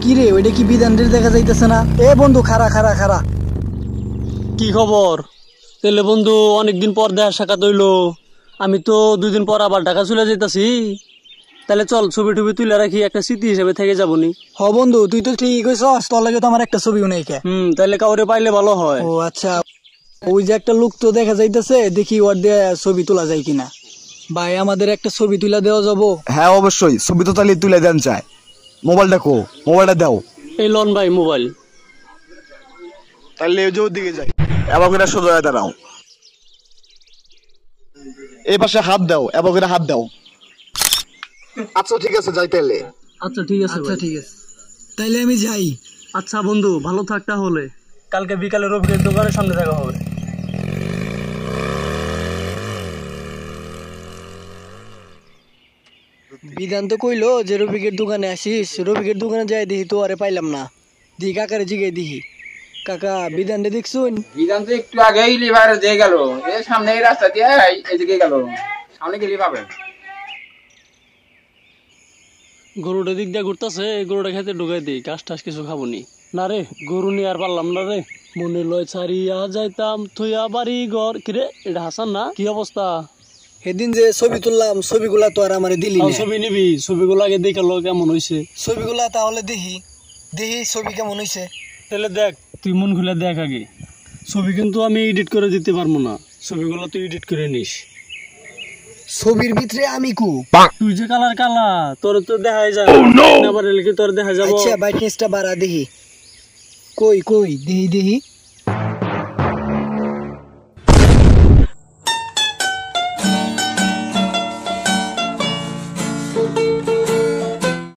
কি রে, ওইটা কি বিধানদের দেখা যাইতেছে না? এ বন্ধু, খারা খারা খারা। কি খবর? তাহলে বন্ধু অনেকদিন পর দেখা সাক্ষাৎ হইলো। আমি তো 2 দিন পর আবার ঢাকা চলে যাইতাছি। তাহলে চল ছবি টবি তুলে রাখি, একটা স্মৃতি হিসেবে থেকে যাবনি। হ বন্ধু, তুই তো ঠিকই কইছস, তোর লাগে তো আমার একটা ছবিও নাই কে। তাহলে কাউরে পাইলে ভালো হয়। ও আচ্ছা, ওই যে একটা লোক তো দেখা যাইতেছে, দেখি ওর দিয়ে ছবি তোলা যায় কিনা। ভাই, আমাদের একটা ছবি তুলে দেওয়া যাবো? হ্যাঁ অবশ্যই, ছবি তো তাহলে তুলে দেন চায়। মোবাইলটা কো, মোবাইলটা দাও। এই লন ভাই মোবাইল। তাহলে ওই যে ওদিকে যাই, এবার করে সোজা হয়ে দাঁড়াও। এই পাশে হাত দাও, এবার করে হাত দাও। আচ্ছা ঠিক আছে, যাই তাহলে। আচ্ছা ঠিক আছে আচ্ছা ভাই। ঠিক আছে, তাইলে আমি যাই। আচ্ছা বন্ধু, ভালো থাক তাহলে। কালকে বিকালে রফিকের দোকানের সামনে দেখা হবে। বিধান তো কইলো যে রফিকের দোকানে আসিস, রফিকের দোকানে যাই দেখি তো আরে পাইলাম না। দি কাকারে জিগাই দিহি, কাকা বিধান রে দেখছুন? বিধান তো একটু আগেই লিভার দিয়ে গেল, এই সামনে এই রাস্তা দিয়ে এদিকে গেল, সামনে গেলি পাবেন। গরুটা দিক দিয়ে ঘুরতেছে, গরুটা খেতে ঢুকাই দিই, ঘাস টাস কিছু খাবো নি। না রে, গরু নিয়ে আর পারলাম না রে। মনে লয় ছাড়িয়া যাইতাম থইয়া বাড়ি ঘর। কিরে, এটা হাসান না? কি অবস্থা? সেদিন যে ছবি তুললাম, ছবিগুলা তো আর আমারে দিলি না। ছবি নিবি? ছবিগুলো আগে দেখালো কেমন হয়েছে। ছবিগুলা তাহলে দেখি, দেখি ছবি কেমন হয়েছে। তাহলে দেখ, তুই মন খুলে দেখ আগে। ছবি কিন্তু আমি এডিট করে দিতে পারবো না, ছবিগুলো তুই এডিট করে নিস। ছবির ভিতরে আমি কু? তুই যে কালার কালা, তোর তো দেখাই যায়। আবার তোর দেখা যাবো। আচ্ছা, ব্রাইটনেসটা বাড়া দেখি। কই কই, দেখি দেখি।